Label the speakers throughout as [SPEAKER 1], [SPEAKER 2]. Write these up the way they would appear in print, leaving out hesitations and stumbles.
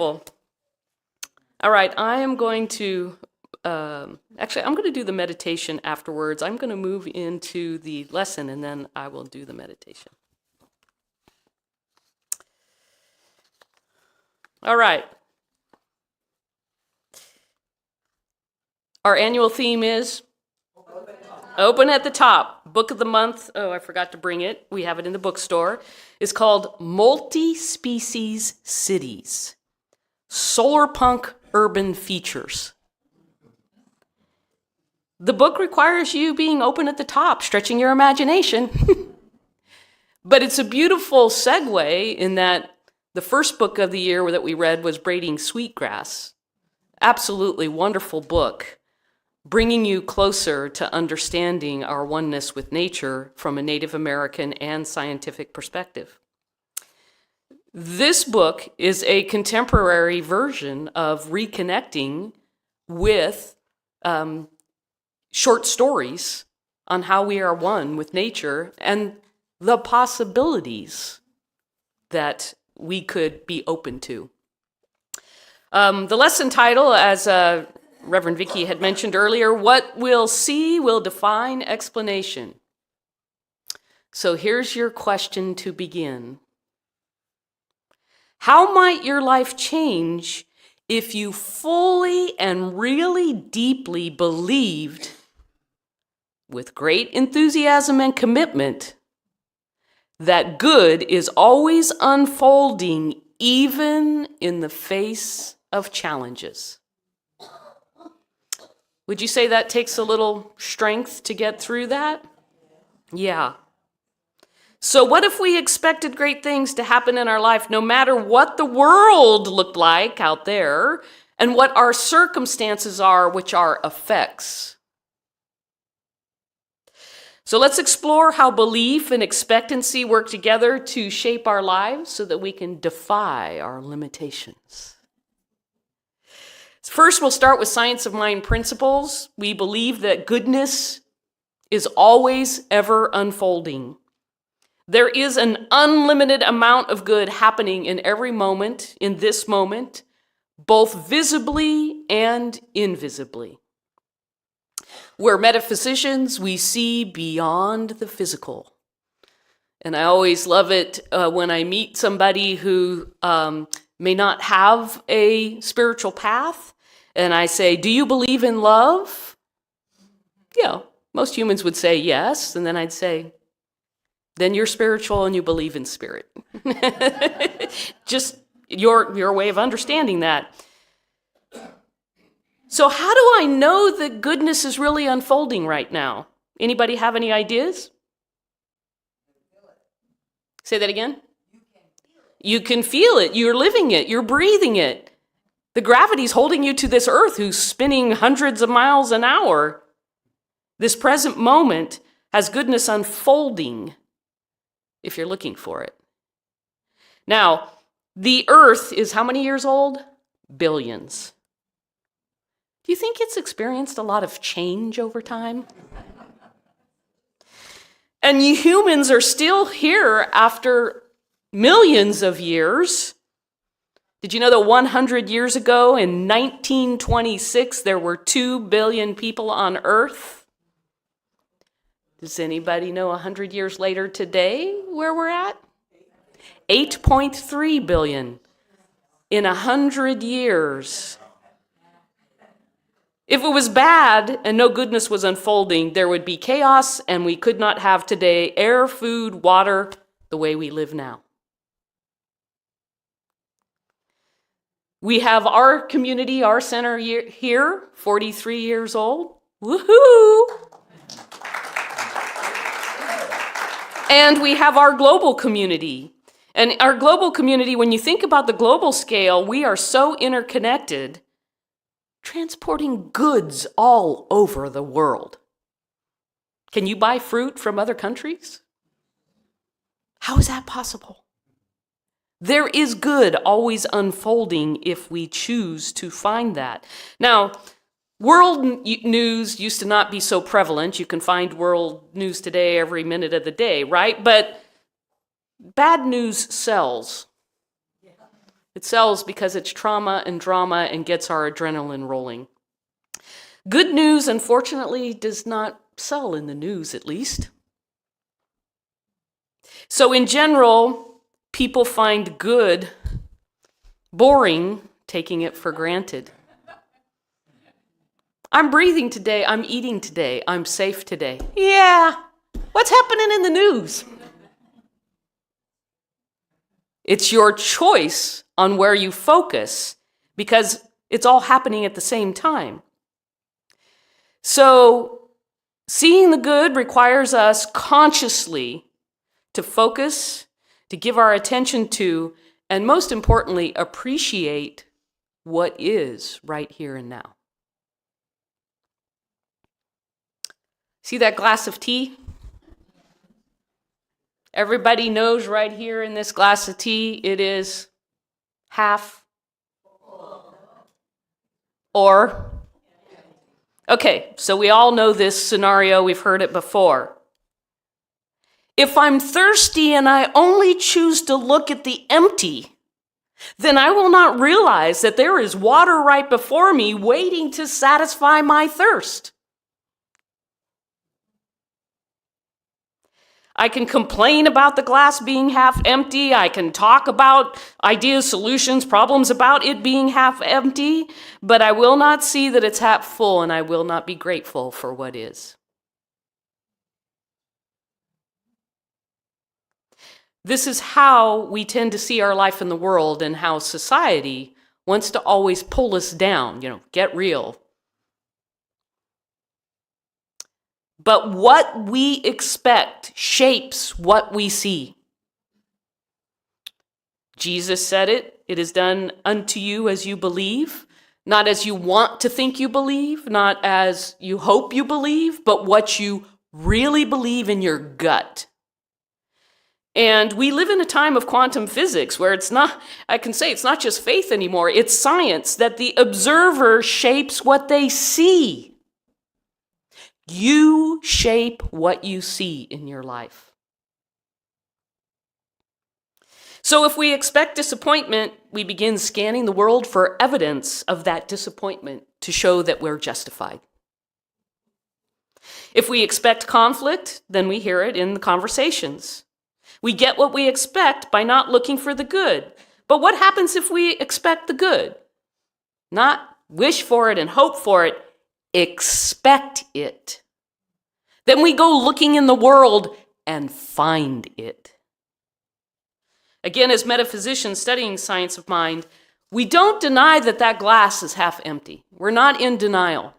[SPEAKER 1] All right, I am going to, actually, I'm going to do the meditation afterwards. I'm going to move into the lesson and then I will do the meditation. All right. Our annual theme is Open at the Top. Book of the month, oh, I forgot to bring it. We have it in the bookstore. It's called Multi-Species Cities. Solarpunk Urban Features. The book requires you being open at the top, stretching your imagination. But it's a beautiful segue in that the first book of the year that we read was Braiding Sweetgrass. Absolutely wonderful book, bringing you closer to understanding our oneness with nature from a Native American and scientific perspective. This book is a contemporary version of reconnecting with short stories on how we are one with nature and the possibilities that we could be open to. The lesson title, as Reverend Vicky had mentioned earlier, What We'll See Will Define Explanation. So here's your question to begin. How might your life change if you fully and really deeply believed, with great enthusiasm and commitment, that good is always unfolding even in the face of challenges? Would you say that takes a little strength to get through that? Yeah. So what if we expected great things to happen in our life no matter what the world looked like out there and what our circumstances are, which are effects? So let's explore how belief and expectancy work together to shape our lives so that we can defy our limitations. First, we'll start with science of mind principles. We believe that goodness is always ever unfolding. There is an unlimited amount of good happening in every moment, in this moment, both visibly and invisibly. We're metaphysicians, we see beyond the physical. And I always love it when I meet somebody who may not have a spiritual path, and I say, do you believe in love? Yeah, most humans would say yes, and then I'd say, then you're spiritual and you believe in spirit. Just your way of understanding that. So how do I know that goodness is really unfolding right now? Anybody have any ideas? Say that again? You can feel it. You're living it. You're breathing it. The gravity's holding you to this earth who's spinning hundreds of miles an hour. This present moment has goodness unfolding if you're looking for it. Now, the earth is how many years old? Billions. Do you think it's experienced a lot of change over time? And you humans are still here after millions of years. Did you know that 100 years ago in 1926, there were 2 billion people on Earth? Does anybody know 100 years later today where we're at? 8.3 billion in 100 years. If it was bad and no goodness was unfolding, there would be chaos and we could not have today air, food, water, the way we live now. We have our community, our center here, 43 years old. Woohoo! And we have our global community. And our global community, when you think about the global scale, we are so interconnected, transporting goods all over the world. Can you buy fruit from other countries? How is that possible? There is good always unfolding if we choose to find that. Now, world news used to not be so prevalent. You can find world news today every minute of the day, right? But bad news sells. It sells because it's trauma and drama and gets our adrenaline rolling. Good news, unfortunately, does not sell in the news, at least. So in general, people find good boring, taking it for granted. I'm breathing today, I'm eating today, I'm safe today. Yeah, what's happening in the news? It's your choice on where you focus because it's all happening at the same time. So seeing the good requires us consciously to focus, to give our attention to, and most importantly, appreciate what is right here and now. See that glass of tea? Everybody knows right here in this glass of tea, it is half or. Okay, so we all know this scenario, we've heard it before. If I'm thirsty and I only choose to look at the empty, then I will not realize that there is water right before me waiting to satisfy my thirst. I can complain about the glass being half empty. I can talk about ideas, solutions, problems about it being half empty, but I will not see that it's half full, and I will not be grateful for what is. This is how we tend to see our life in the world and how society wants to always pull us down, get real. But what we expect shapes what we see. Jesus said it is done unto you as you believe, not as you want to think you believe, not as you hope you believe, but what you really believe in your gut. And we live in a time of quantum physics where it's not just faith anymore, it's science that the observer shapes what they see. You shape what you see in your life. So if we expect disappointment, we begin scanning the world for evidence of that disappointment to show that we're justified. If we expect conflict, then we hear it in the conversations. We get what we expect by not looking for the good. But what happens if we expect the good? Not wish for it and hope for it, expect it. Then we go looking in the world and find it. Again, as metaphysicians studying science of mind, we don't deny that glass is half empty. We're not in denial.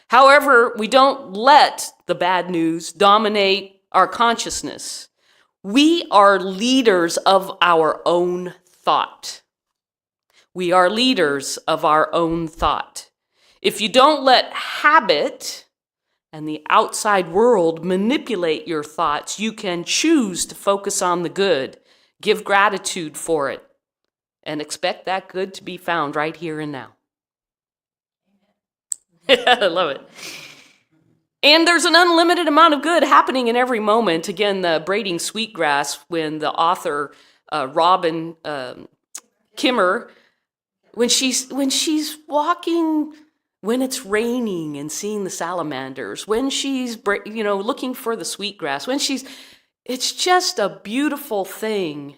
[SPEAKER 1] However, we don't let the bad news dominate our consciousness. We are leaders of our own thought. We are leaders of our own thought. If you don't let habit and the outside world manipulate your thoughts, you can choose to focus on the good, give gratitude for it, and expect that good to be found right here and now. I love it. And there's an unlimited amount of good happening in every moment. Again, the braiding sweetgrass, when the author, Robin Kimmer, when she's walking, when it's raining and seeing the salamanders, when she's looking for the sweetgrass, it's just a beautiful thing.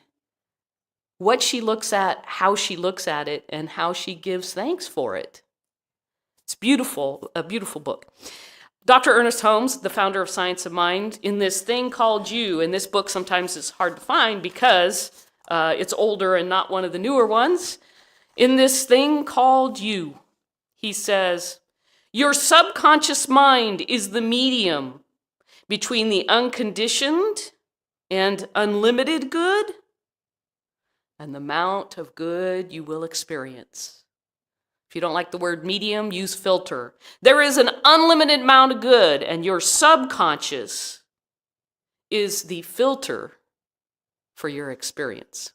[SPEAKER 1] What she looks at, how she looks at it, and how she gives thanks for it. It's beautiful, a beautiful book. Dr. Ernest Holmes, the founder of Science of Mind, in this thing called You, and this book sometimes is hard to find because it's older and not one of the newer ones. In this thing called You, he says, your subconscious mind is the medium between the unconditioned and unlimited good and the amount of good you will experience. If you don't like the word medium, use filter. There is an unlimited amount of good, and your subconscious is the filter for your experience.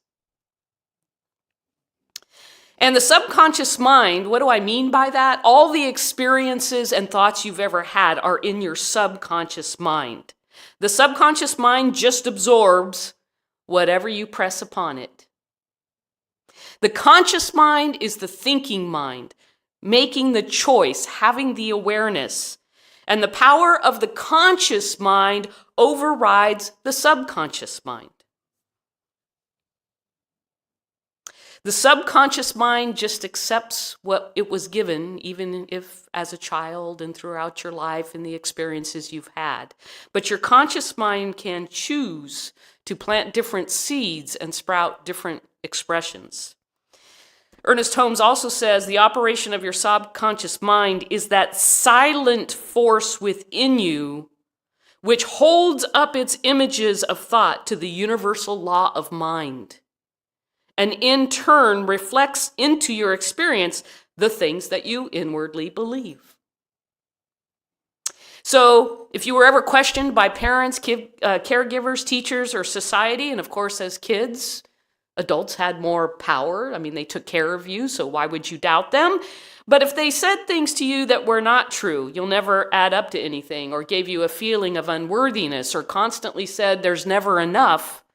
[SPEAKER 1] And the subconscious mind, what do I mean by that? All the experiences and thoughts you've ever had are in your subconscious mind. The subconscious mind just absorbs whatever you press upon it. The conscious mind is the thinking mind, making the choice, having the awareness. And the power of the conscious mind overrides the subconscious mind. The subconscious mind just accepts what it was given, even if as a child and throughout your life and the experiences you've had. But your conscious mind can choose to plant different seeds and sprout different expressions. Ernest Holmes also says the operation of your subconscious mind is that silent force within you which holds up its images of thought to the universal law of mind, and in turn reflects into your experience the things that you inwardly believe. So if you were ever questioned by parents, caregivers, teachers, or society, and of course as kids, adults had more power. I mean, they took care of you, so why would you doubt them? But if they said things to you that were not true, you'll never add up to anything, or gave you a feeling of unworthiness, or constantly said there's never enough,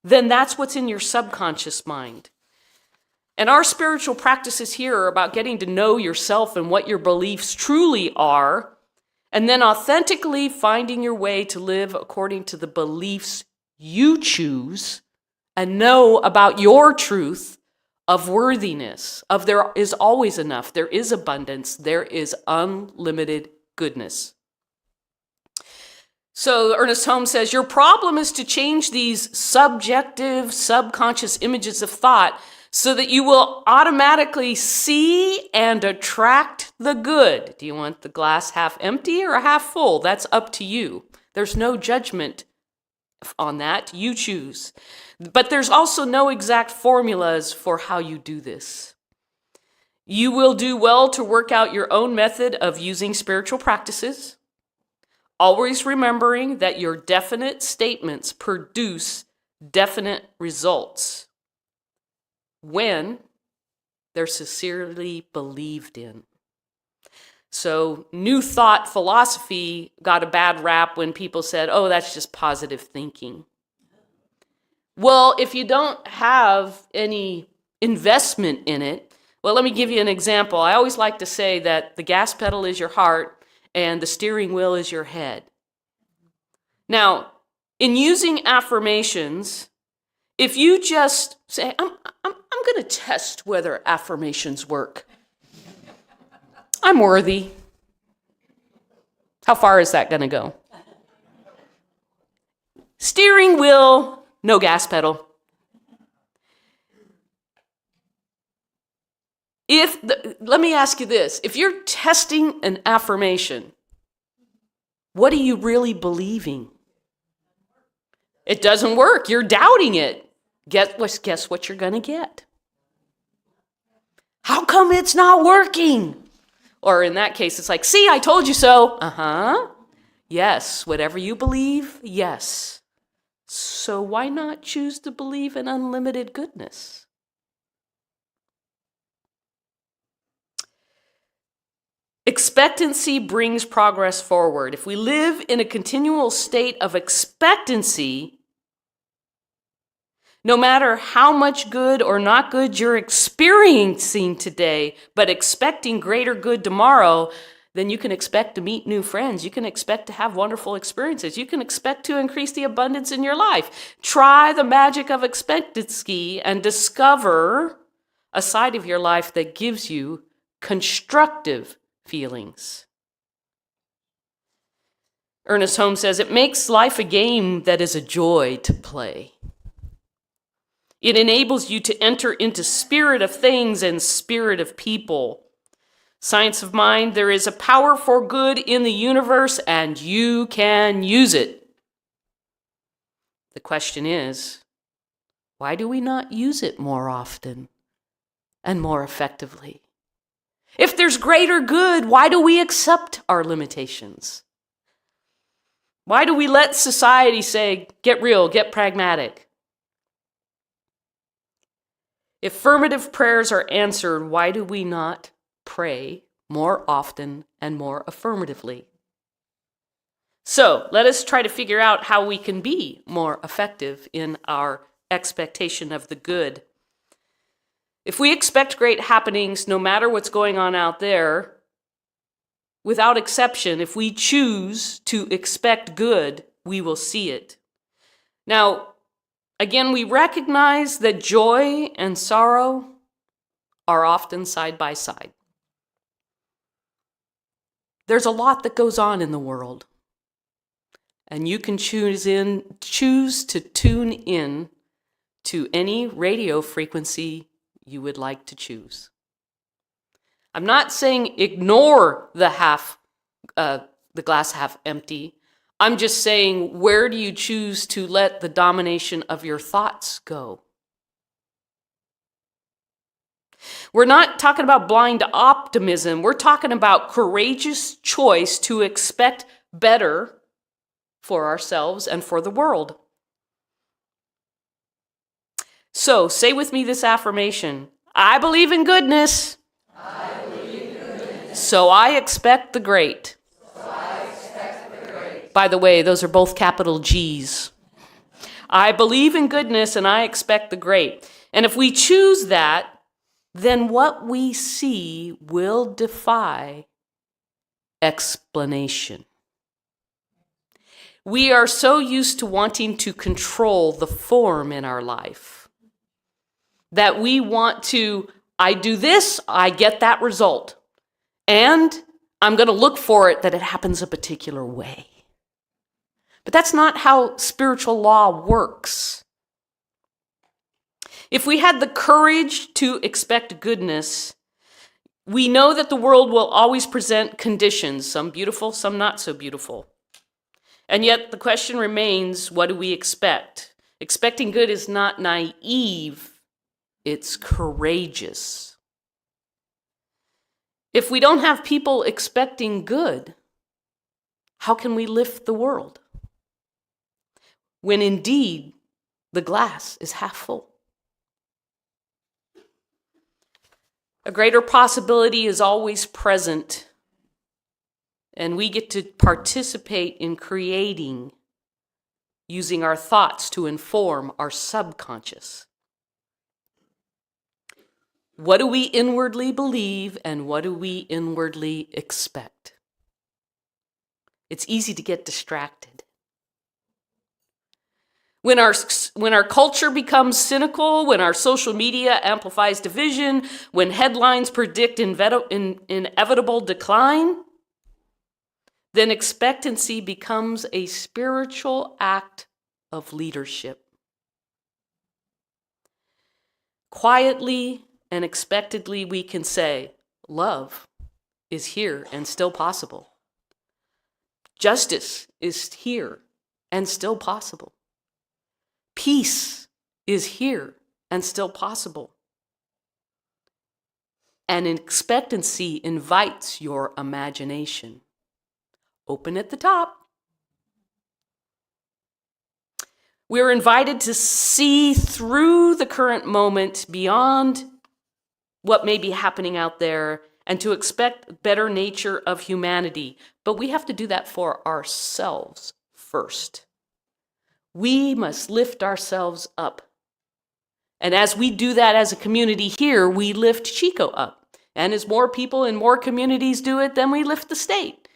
[SPEAKER 1] then that's what's in your subconscious mind. And our spiritual practices here are about getting to know yourself and what your beliefs truly are, and then authentically finding your way to live according to the beliefs you choose and know about your truth of worthiness, of there is always enough, there is abundance, there is unlimited goodness. So Ernest Holmes says, your problem is to change these subjective, subconscious images of thought so that you will automatically see and attract the good. Do you want the glass half empty or half full? That's up to you. There's no judgment on that. You choose. But there's also no exact formulas for how you do this. You will do well to work out your own method of using spiritual practices, always remembering that your definite statements produce definite results when they're sincerely believed in. So New Thought philosophy got a bad rap when people said, oh, that's just positive thinking. Well, if you don't have any investment in it, well, let me give you an example. I always like to say that the gas pedal is your heart and the steering wheel is your head. Now, in using affirmations, if you just say, I'm going to test whether affirmations work. I'm worthy. How far is that going to go? Steering wheel, no gas pedal. Let me ask you this. If you're testing an affirmation, what are you really believing? It doesn't work. You're doubting it. Guess what you're going to get? How come it's not working? Or in that case, it's like, see, I told you so. Yes, whatever you believe, yes. So why not choose to believe in unlimited goodness? Expectancy brings progress forward. If we live in a continual state of expectancy, no matter how much good or not good you're experiencing today, but expecting greater good tomorrow, then you can expect to meet new friends. You can expect to have wonderful experiences. You can expect to increase the abundance in your life. Try the magic of expectancy and discover a side of your life that gives you constructive feelings. Ernest Holmes says, it makes life a game that is a joy to play. It enables you to enter into spirit of things and spirit of people. Science of mind, there is a power for good in the universe and you can use it. The question is, why do we not use it more often and more effectively? If there's greater good, why do we accept our limitations? Why do we let society say, get real, get pragmatic? If affirmative prayers are answered, why do we not pray more often and more affirmatively? So let us try to figure out how we can be more effective in our expectation of the good. If we expect great happenings, no matter what's going on out there, without exception, if we choose to expect good, we will see it. Now, again, we recognize that joy and sorrow are often side by side. There's a lot that goes on in the world, and you can choose to tune in to any radio frequency you would like to choose. I'm not saying ignore the glass half empty. I'm just saying, where do you choose to let the domination of your thoughts go? We're not talking about blind optimism. We're talking about courageous choice to expect better for ourselves and for the world. So, say with me this affirmation. I believe in goodness.
[SPEAKER 2] I believe in goodness.
[SPEAKER 1] So I expect the great. By the way, those are both capital G's. I believe in goodness and I expect the great. And if we choose that, then what we see will defy explanation. We are so used to wanting to control the form in our life that we want to, I do this, I get that result. And I'm going to look for it that it happens a particular way. But that's not how spiritual law works. If we had the courage to expect goodness, we know that the world will always present conditions, some beautiful, some not so beautiful. And yet the question remains, what do we expect? Expecting good is not naive, it's courageous. If we don't have people expecting good, how can we lift the world? When indeed the glass is half full. A greater possibility is always present, and we get to participate in creating, using our thoughts to inform our subconscious. What do we inwardly believe and what do we inwardly expect? It's easy to get distracted. When our culture becomes cynical, when our social media amplifies division, when headlines predict inevitable decline, then expectancy becomes a spiritual act of leadership. Quietly and expectedly, we can say, love is here and still possible. Justice is here and still possible. Peace is here and still possible. And expectancy invites your imagination. Open at the top. We're invited to see through the current moment beyond what may be happening out there and to expect better nature of humanity. But we have to do that for ourselves first. We must lift ourselves up. And as we do that as a community here, we lift Chico up. And as more people in more communities do it, then we lift the state.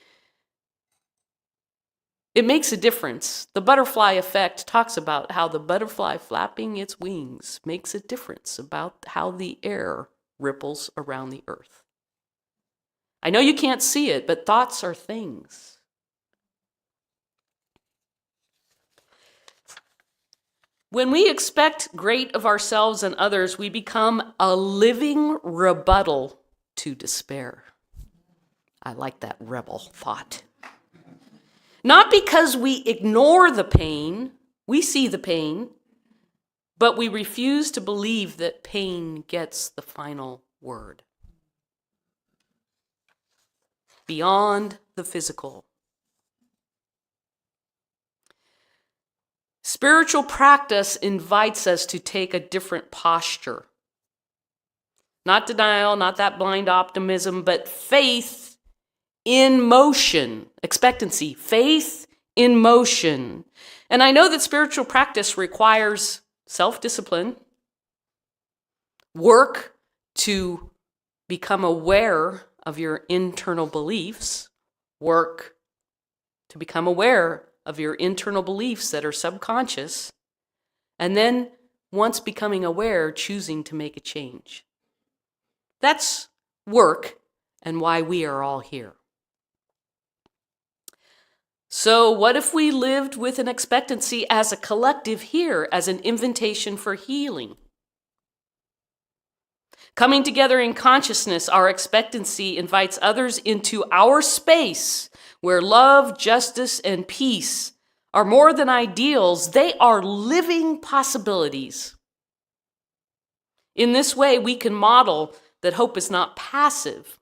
[SPEAKER 1] It makes a difference. The butterfly effect talks about how the butterfly flapping its wings makes a difference about how the air ripples around the earth. I know you can't see it, but thoughts are things. When we expect great of ourselves and others, we become a living rebuttal to despair. I like that rebel thought. Not because we ignore the pain, we see the pain, but we refuse to believe that pain gets the final word. Beyond the physical. Spiritual practice invites us to take a different posture. Not denial, not that blind optimism, but faith in motion. Expectancy, faith in motion. And I know that spiritual practice requires self-discipline, work to become aware of your internal beliefs, work to become aware of your internal beliefs that are subconscious, and then once becoming aware, choosing to make a change. That's work and why we are all here. So what if we lived with an expectancy as a collective here, as an invitation for healing? Coming together in consciousness, our expectancy invites others into our space where love, justice, and peace are more than ideals. They are living possibilities. In this way, we can model that hope is not passive,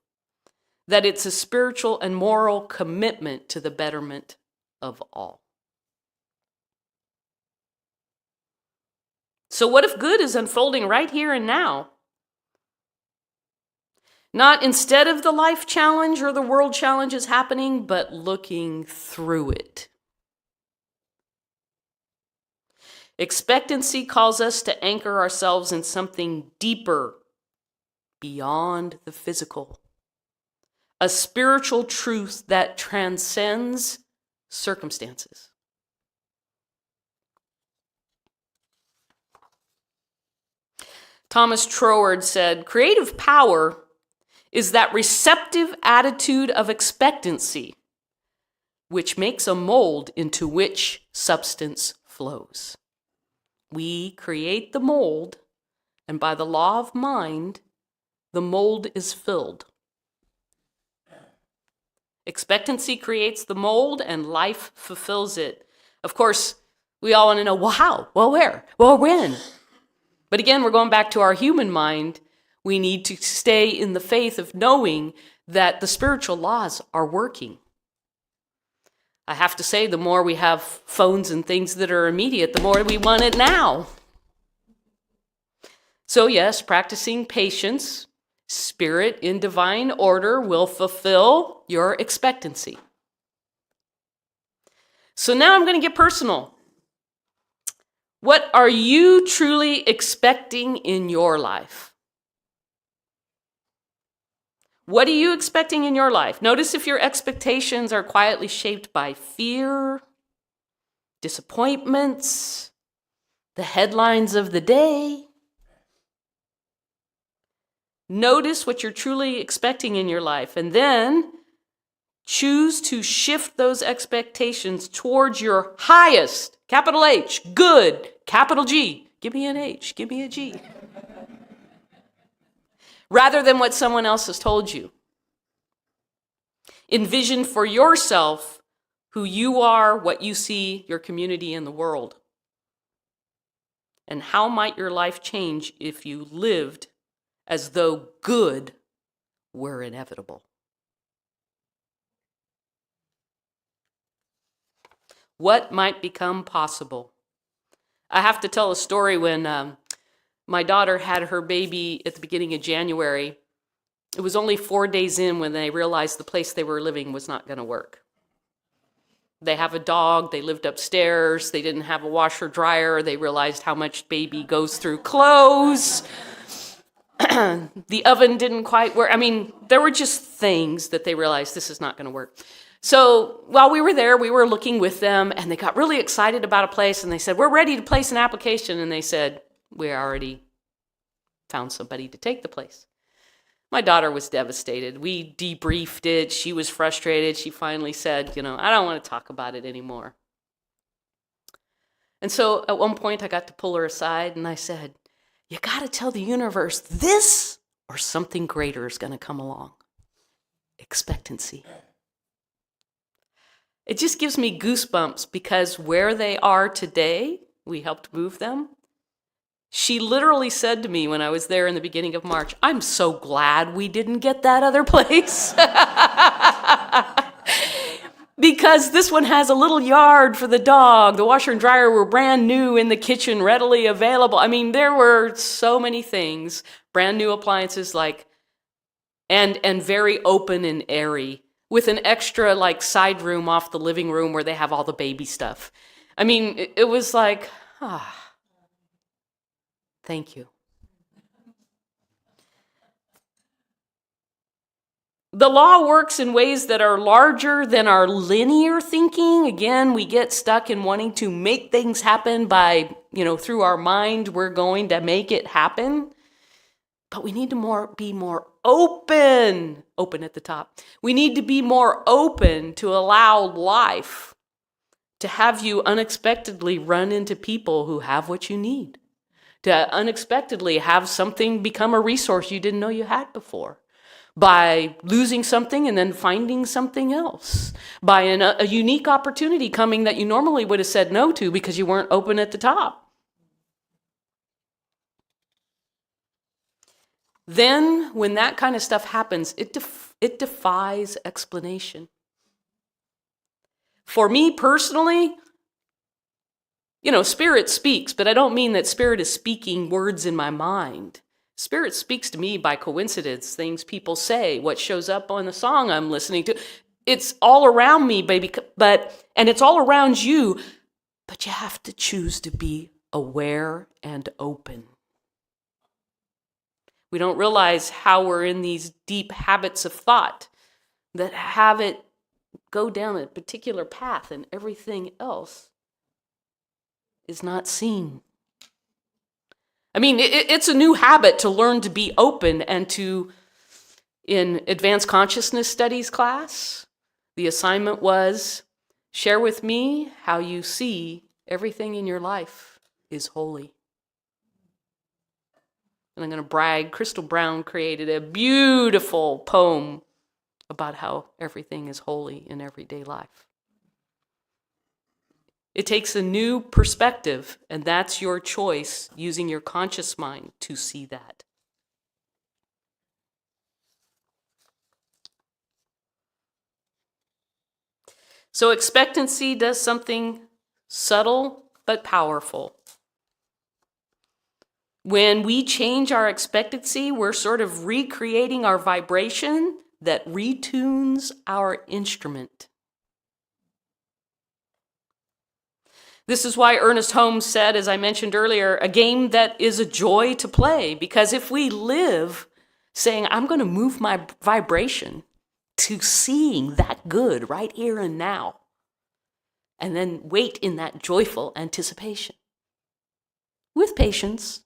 [SPEAKER 1] that it's a spiritual and moral commitment to the betterment of all. So what if good is unfolding right here and now? Not instead of the life challenge or the world challenge is happening, but looking through it. Expectancy calls us to anchor ourselves in something deeper, beyond the physical. A spiritual truth that transcends circumstances. Thomas Troward said, "Creative power is that receptive attitude of expectancy, which makes a mold into which substance flows." We create the mold, and by the law of mind, the mold is filled. Expectancy creates the mold, and life fulfills it. Of course, we all want to know, well, how? Well, where? Well, when? But again, we're going back to our human mind. We need to stay in the faith of knowing that the spiritual laws are working. I have to say, the more we have phones and things that are immediate, the more we want it now. So yes, practicing patience, spirit in divine order will fulfill your expectancy. So now I'm going to get personal. What are you truly expecting in your life? What are you expecting in your life? Notice if your expectations are quietly shaped by fear, disappointments, the headlines of the day. Notice what you're truly expecting in your life, and then choose to shift those expectations towards your highest, capital H, good, capital G. Give me an H, give me a G. Rather than what someone else has told you. Envision for yourself who you are, what you see, your community, and the world. And how might your life change if you lived as though good were inevitable? What might become possible? I have to tell a story when my daughter had her baby at the beginning of January. It was only 4 days in when they realized the place they were living was not going to work. They have a dog, they lived upstairs, they didn't have a washer dryer, they realized how much baby goes through clothes. The oven didn't quite work. I mean, there were just things that they realized this is not going to work. So while we were there, we were looking with them, and they got really excited about a place, and they said, "We're ready to place an application." And they said, "We already found somebody to take the place." My daughter was devastated. We debriefed it. She was frustrated. She finally said, "I don't want to talk about it anymore." And so at one point I got to pull her aside and I said, "You got to tell the universe this or something greater is going to come along." Expectancy. It just gives me goosebumps because where they are today, we helped move them. She literally said to me when I was there in the beginning of March, "I'm so glad we didn't get that other place." Because this one has a little yard for the dog. The washer and dryer were brand new in the kitchen, readily available. I mean, there were so many things, brand new appliances and very open and airy, with an extra side room off the living room where they have all the baby stuff. I mean, it was like, thank you. The law works in ways that are larger than our linear thinking. Again, we get stuck in wanting to make things happen by, through our mind, we're going to make it happen. But we need to be more open at the top. We need to be more open to allow life to have you unexpectedly run into people who have what you need, to unexpectedly have something become a resource you didn't know you had before, by losing something and then finding something else, by a unique opportunity coming that you normally would have said no to because you weren't open at the top. Then, when that kind of stuff happens, it defies explanation. For me personally, Spirit speaks, but I don't mean that Spirit is speaking words in my mind. Spirit speaks to me by coincidence, things people say, what shows up on the song I'm listening to. It's all around me, baby, and it's all around you, but you have to choose to be aware and open. We don't realize how we're in these deep habits of thought that have it go down a particular path and everything else is not seen. I mean, it's a new habit to learn to be open and in advanced consciousness studies class, the assignment was, share with me how you see everything in your life is holy. And I'm going to brag, Crystal Brown created a beautiful poem about how everything is holy in everyday life. It takes a new perspective, and that's your choice, using your conscious mind to see that. So expectancy does something subtle but powerful. When we change our expectancy, we're sort of recreating our vibration that retunes our instrument. This is why Ernest Holmes said, as I mentioned earlier, a game that is a joy to play. Because if we live saying, I'm going to move my vibration to seeing that good right here and now, and then wait in that joyful anticipation, with patience,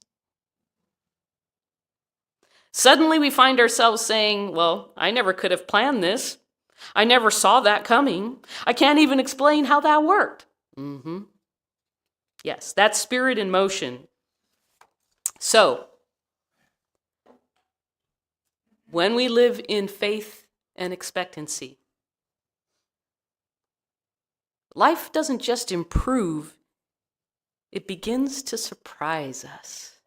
[SPEAKER 1] suddenly we find ourselves saying, well, I never could have planned this. I never saw that coming. I can't even explain how that worked. Yes, that's spirit in motion. So, when we live in faith and expectancy, life doesn't just improve, it begins to surprise us.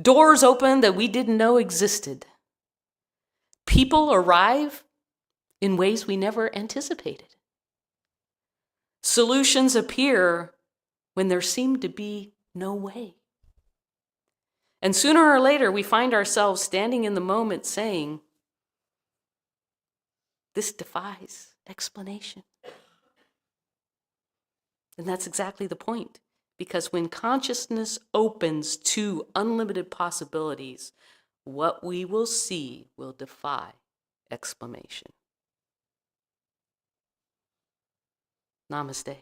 [SPEAKER 1] Doors open that we didn't know existed. People arrive in ways we never anticipated. Solutions appear when there seemed to be no way. And sooner or later, we find ourselves standing in the moment saying, this defies explanation. And that's exactly the point. Because when consciousness opens to unlimited possibilities, what we will see will defy explanation. Namaste.